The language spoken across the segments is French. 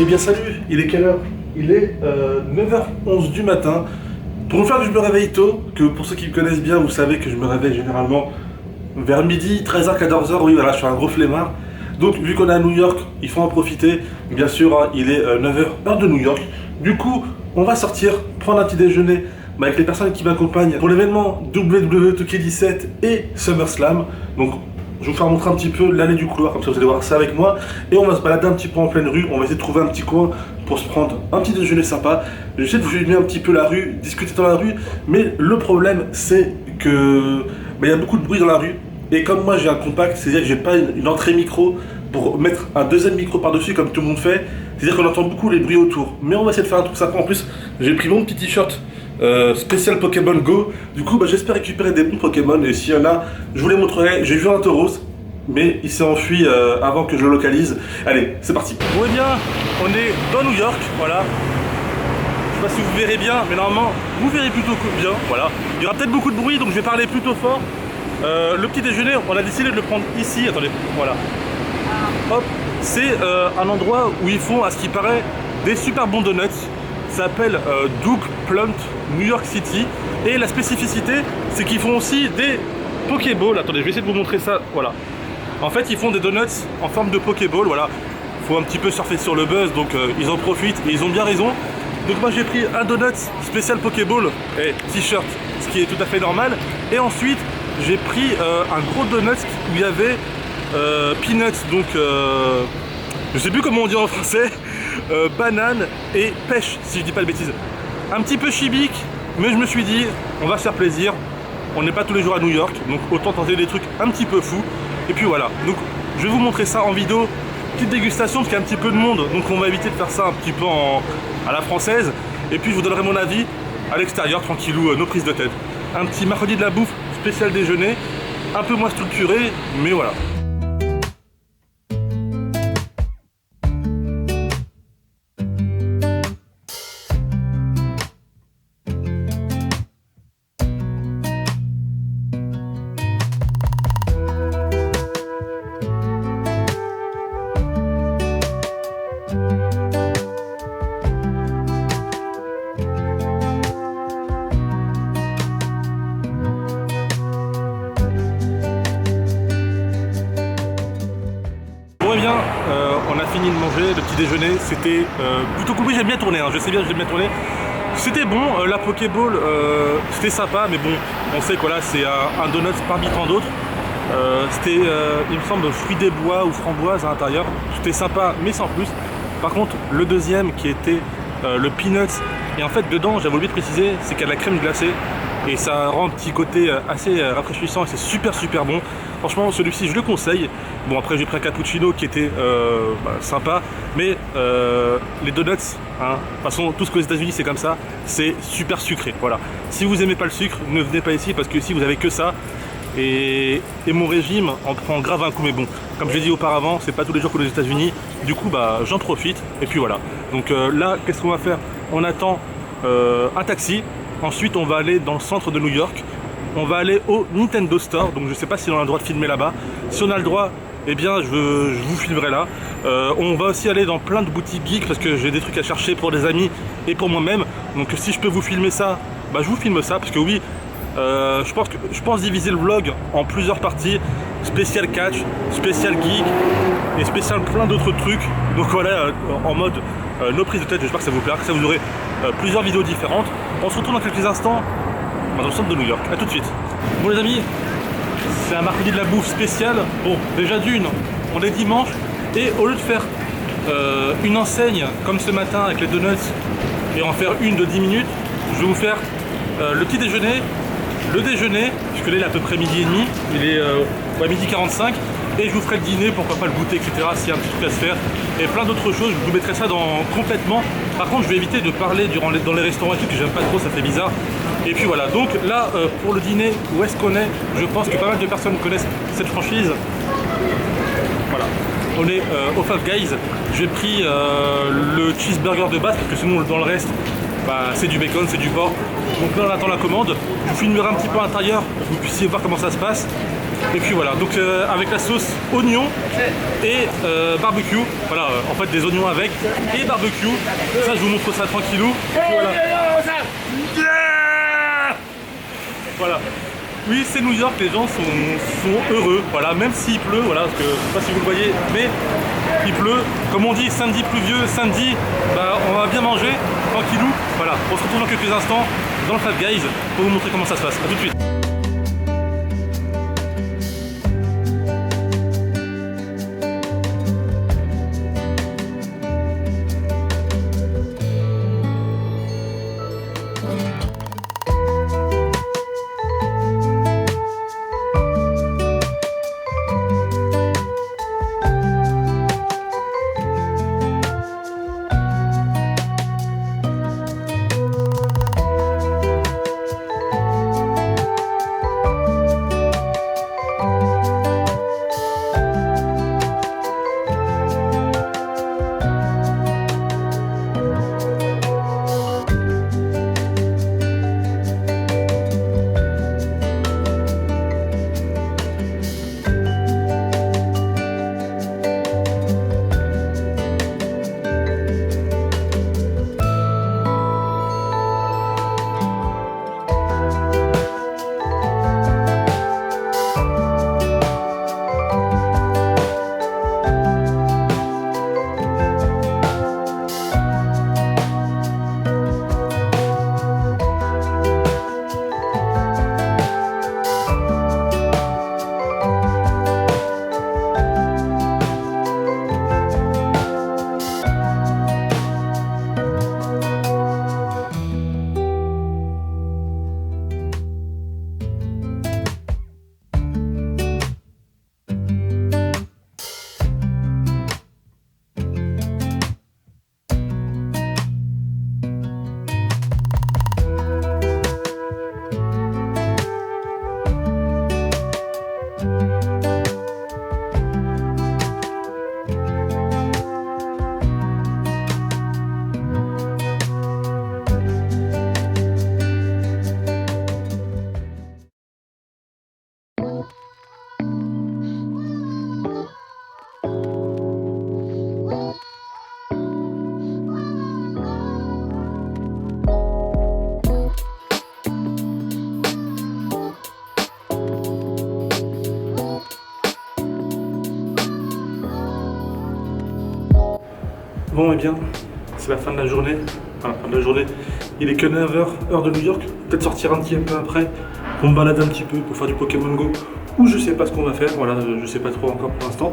Eh bien salut, il est quelle heure? Il est 9h11 du matin. Pour vous faire que je me réveille tôt, que pour ceux qui me connaissent bien, vous savez que je me réveille généralement vers midi, 13h, 14h, oui voilà, je suis un gros flemmard. Donc vu qu'on est à New York, il faut en profiter. Bien sûr, hein, il est 9h, heure de New York. Du coup, on va sortir, prendre un petit déjeuner avec les personnes qui m'accompagnent pour l'événement WWE 2K17 et SummerSlam. Donc je vais vous faire montrer un petit peu l'allée du couloir, comme ça vous allez voir ça avec moi. Et on va se balader un petit peu en pleine rue, on va essayer de trouver un petit coin pour se prendre un petit déjeuner sympa. J'essaie de vous filmer un petit peu la rue, discuter dans la rue, mais le problème c'est que il y a beaucoup de bruit dans la rue. Et comme moi j'ai un compact, c'est-à-dire que j'ai pas une entrée micro pour mettre un deuxième micro par-dessus comme tout le monde fait. C'est-à-dire qu'on entend beaucoup les bruits autour. Mais on va essayer de faire un truc sympa. En plus, j'ai pris mon petit t-shirt spécial Pokémon Go. Du coup, j'espère récupérer des bons Pokémon. Et s'il y en a, je vous les montrerai. J'ai vu un Tauros, mais il s'est enfui avant que je le localise. Allez, c'est parti. Bon, eh bien, on est dans New York. Voilà. Je sais pas si vous verrez bien, mais normalement, vous verrez plutôt bien. Voilà. Il y aura peut-être beaucoup de bruit, donc je vais parler plutôt fort. Le petit déjeuner, on a décidé de le prendre ici. Attendez, voilà. Hop, c'est un endroit où ils font, à ce qui paraît, des super bons donuts. Ça s'appelle Doug Plum, New York City. Et la spécificité, c'est qu'ils font aussi des Pokéballs. Attendez, je vais essayer de vous montrer ça. Voilà. En fait, ils font des donuts en forme de Pokéball. Voilà. Faut un petit peu surfer sur le buzz, donc ils en profitent et ils ont bien raison. Donc moi j'ai pris un donut spécial Pokéball et t-shirt, ce qui est tout à fait normal. Et ensuite, j'ai pris un gros donut où il y avait peanuts, donc je sais plus comment on dit en français, banane et pêche, si je dis pas de bêtises. Un petit peu chibique, mais je me suis dit, on va se faire plaisir. On n'est pas tous les jours à New York, donc autant tenter des trucs un petit peu fous. Et puis voilà, donc je vais vous montrer ça en vidéo. Petite dégustation parce qu'il y a un petit peu de monde, donc on va éviter de faire ça un petit peu à la française. Et puis je vous donnerai mon avis à l'extérieur, tranquillou, nos prises de tête. Un petit mercredi de la bouffe spécial déjeuner, un peu moins structuré, mais voilà. Bon et bien, on a fini de manger, le petit déjeuner, c'était plutôt cool, j'aime bien tourner, hein, je sais bien que j'aime bien tourner. C'était bon, la Pokéball, c'était sympa, mais bon, on sait que là c'est un donut parmi tant d'autres. C'était, il me semble, fruits des bois ou framboises à l'intérieur, c'était sympa, mais sans plus. Par contre, le deuxième qui était le peanuts, et en fait dedans, j'avais oublié de préciser, c'est qu'il y a de la crème glacée. Et ça rend un petit côté assez rafraîchissant et c'est super bon. Franchement, celui-ci je le conseille. Bon, après j'ai pris un cappuccino qui était sympa, mais les donuts, hein, de toute façon tout ce qu'aux États-Unis c'est comme ça, c'est super sucré. Voilà. Si vous aimez pas le sucre, ne venez pas ici parce que ici vous avez que ça. Et mon régime en prend grave un coup, mais bon, comme je l'ai dit auparavant, c'est pas tous les jours que aux États-Unis. Du coup, j'en profite et puis voilà. Donc là, qu'est-ce qu'on va faire? On attend un taxi. Ensuite, on va aller dans le centre de New York. On va aller au Nintendo Store. Donc, je sais pas si on a le droit de filmer là-bas. Si on a le droit, eh bien, je vous filmerai là. On va aussi aller dans plein de boutiques geeks parce que j'ai des trucs à chercher pour des amis et pour moi-même. Donc, si je peux vous filmer ça, je vous filme ça parce que oui, je pense diviser le vlog en plusieurs parties. Spécial catch, spécial geek et spécial plein d'autres trucs. Donc voilà, en mode nos prises de tête. J'espère que ça vous plaira, que ça vous aurez plusieurs vidéos différentes. On se retrouve dans quelques instants dans le centre de New York. A tout de suite. Bon les amis, c'est un mercredi de la bouffe spécial. Bon, déjà d'une, on est dimanche et au lieu de faire une enseigne comme ce matin avec les donuts et en faire une de 10 minutes, je vais vous faire le petit déjeuner, le déjeuner, puisque là il est à peu près midi et demi, il est midi 45, et je vous ferai le dîner, pourquoi pas le goûter, etc. s'il y a un petit truc à se faire, et plein d'autres choses, je vous mettrai ça dans complètement. Par contre je vais éviter de parler dans les restaurants et tout, que j'aime pas trop, ça fait bizarre. Et puis voilà, donc là pour le dîner, où est-ce qu'on est? Je pense que pas mal de personnes connaissent cette franchise. Voilà, on est au Five Guys. J'ai pris le cheeseburger de base, parce que sinon dans le reste, c'est du bacon, c'est du porc. Donc là on attend la commande, je vous filmerai un petit peu à l'intérieur pour que vous puissiez voir comment ça se passe. Et puis voilà, donc avec la sauce oignon et barbecue. Voilà, en fait des oignons avec et barbecue. Ça, je vous montre ça tranquillou. Voilà. Voilà. Oui, c'est New York, les gens sont heureux, voilà, même s'il pleut, voilà, parce que je sais pas si vous le voyez, mais il pleut. Comme on dit, samedi pluvieux, samedi, bah, on va bien manger, tranquillou. Voilà, on se retrouve dans quelques instants dans le Five Guys pour vous montrer comment ça se passe. A tout de suite. Bon, et bien, c'est la fin de la journée. Enfin, la fin de la journée. Il est que 9h, heure de New York. Peut-être sortir un petit peu après pour me balader un petit peu, pour faire du Pokémon Go. Ou je sais pas ce qu'on va faire, voilà, je sais pas trop encore pour l'instant.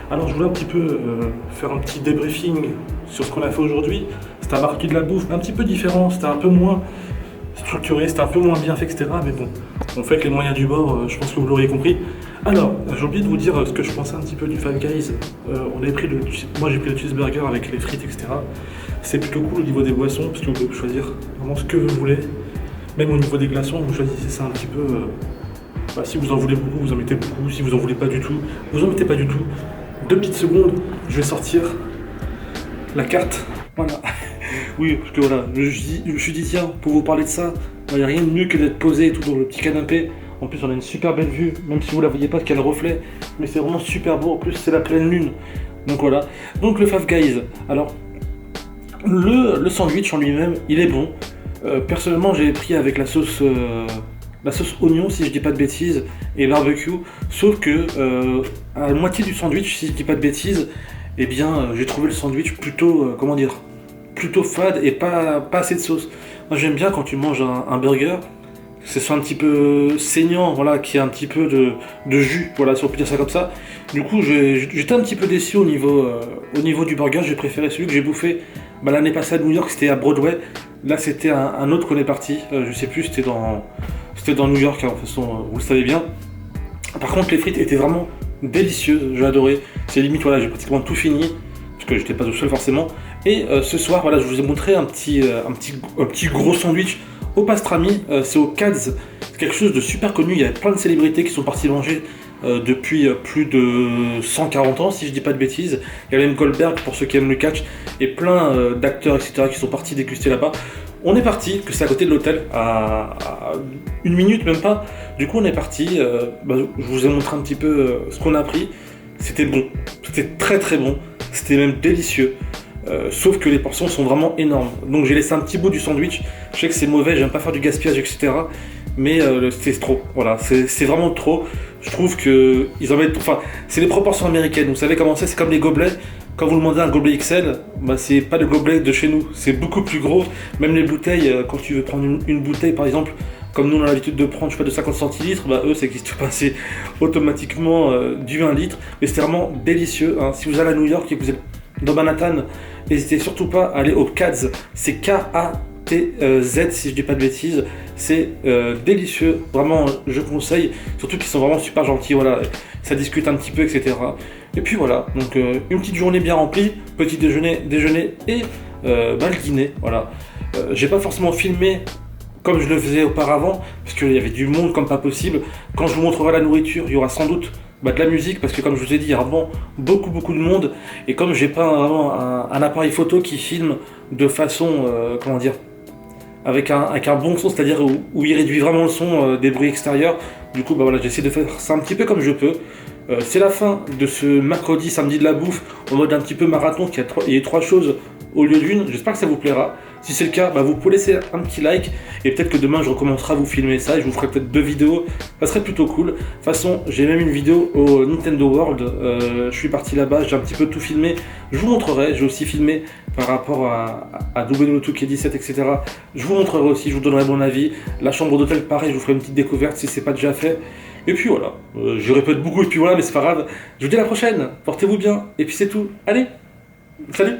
Alors je voulais un petit peu faire un petit débriefing sur ce qu'on a fait aujourd'hui. C'était un marquis de la bouffe, mais un petit peu différent, c'était un peu moins structuré, c'était un peu moins bien fait, etc. Mais bon, on fait avec les moyens du bord, je pense que vous l'auriez compris. Alors, j'ai oublié de vous dire ce que je pensais un petit peu du Five Guys. Moi j'ai pris le cheeseburger avec les frites, etc. C'est plutôt cool au niveau des boissons, parce que vous pouvez choisir vraiment ce que vous voulez. Même au niveau des glaçons, vous choisissez ça un petit peu. Si vous en voulez beaucoup, vous en mettez beaucoup. Si vous en voulez pas du tout, vous en mettez pas du tout. 2 petites secondes, je vais sortir la carte. Voilà. Oui, parce que voilà, je me suis dit, tiens, pour vous parler de ça, il n'y a rien de mieux que d'être posé et tout dans le petit canapé. En plus, on a une super belle vue, même si vous la voyez pas, qu'il y a le reflet. Mais c'est vraiment super beau. En plus, c'est la pleine lune. Donc voilà. Donc le Five Guys. Alors, le sandwich en lui-même, il est bon. Personnellement, j'ai pris avec la sauce oignon, si je dis pas de bêtises, et barbecue. Sauf que à la moitié du sandwich, si je dis pas de bêtises, eh bien, j'ai trouvé le sandwich plutôt, plutôt fade et pas assez de sauce. Moi, j'aime bien quand tu manges un burger, que ce soit un petit peu saignant, voilà, qu'il y ait un petit peu de jus, voilà, si on peut dire ça comme ça. Du coup, j'étais un petit peu déçu au niveau du burger. J'ai préféré celui que j'ai bouffé l'année passée à New York, c'était à Broadway. Là, c'était un autre qu'on est parti. Je sais plus, c'était dans New York, hein, de toute façon, vous le savez bien. Par contre, les frites étaient vraiment délicieuses, j'ai adoré. C'est limite, voilà, j'ai pratiquement tout fini, parce que j'étais pas tout seul forcément. Et ce soir, voilà, je vous ai montré un petit gros sandwich au pastrami. C'est au Katz's, c'est quelque chose de super connu. Il y a plein de célébrités qui sont parties manger depuis plus de 140 ans, si je dis pas de bêtises. Il y a même Goldberg, pour ceux qui aiment le catch, et plein d'acteurs, etc., qui sont partis déguster là-bas. On est parti, que c'est à côté de l'hôtel, à une minute même pas. Du coup, on est parti. Je vous ai montré un petit peu ce qu'on a pris. C'était bon, c'était très très bon. C'était même délicieux. Sauf que les portions sont vraiment énormes. Donc j'ai laissé un petit bout du sandwich. Je sais que c'est mauvais, j'aime pas faire du gaspillage, etc. Mais c'est trop. Voilà, c'est vraiment trop. Je trouve que ils en mettent. Enfin, c'est les proportions américaines. Vous savez comment c'est comme les gobelets. Quand vous demandez un gobelet XL, bah, c'est pas le gobelet de chez nous, c'est beaucoup plus gros. Même les bouteilles, quand tu veux prendre une bouteille par exemple, comme nous on a l'habitude de prendre, je sais pas, de 50 centilitres, bah eux ça n'existe pas, c'est automatiquement du 1 litre. Mais c'est vraiment délicieux. Hein. Si vous allez à New York et que vous êtes dans Manhattan, n'hésitez surtout pas à aller au Katz, c'est K-A-T-Z si je dis pas de bêtises. C'est délicieux, vraiment je conseille, surtout qu'ils sont vraiment super gentils, voilà, ça discute un petit peu, etc. Et puis voilà, donc une petite journée bien remplie, petit déjeuner et le dîner, voilà. J'ai pas forcément filmé comme je le faisais auparavant, parce qu'il y avait du monde comme pas possible. Quand je vous montrerai la nourriture, il y aura sans doute de la musique, parce que comme je vous ai dit, il y a vraiment beaucoup de monde, et comme j'ai pas vraiment un appareil photo qui filme de façon, comment dire, avec un bon son, c'est-à-dire où il réduit vraiment le son des bruits extérieurs. Du coup, voilà, j'essaie de faire ça un petit peu comme je peux. C'est la fin de ce mercredi, samedi de la bouffe, en mode un petit peu marathon, il y a 3 choses au lieu d'une. J'espère que ça vous plaira. Si c'est le cas, vous pouvez laisser un petit like, et peut-être que demain je recommencerai à vous filmer ça, et je vous ferai peut-être 2 vidéos, ça serait plutôt cool. De toute façon, j'ai même une vidéo au Nintendo World, je suis parti là-bas, j'ai un petit peu tout filmé, je vous montrerai, j'ai aussi filmé par rapport à W2K17, etc. Je vous montrerai aussi, je vous donnerai mon avis. La chambre d'hôtel, pareil, je vous ferai une petite découverte si c'est pas déjà fait. Et puis voilà, je répète beaucoup, et puis voilà, mais c'est pas grave. Je vous dis à la prochaine, portez-vous bien, et puis c'est tout. Allez, salut!